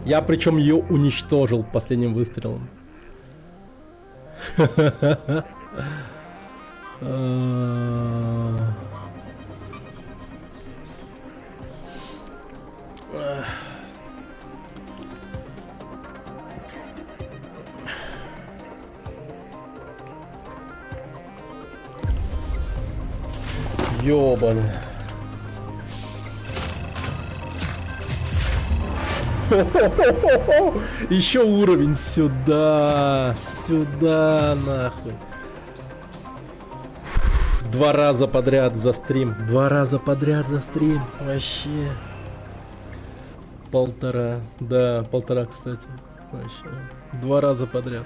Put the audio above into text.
Я причем ее уничтожил последним выстрелом. Ёбан. Еще уровень сюда. Сюда нахуй. Два раза подряд за стрим. Два раза подряд за стрим. Вообще. Полтора. Да, полтора, кстати. Вообще. Два раза подряд.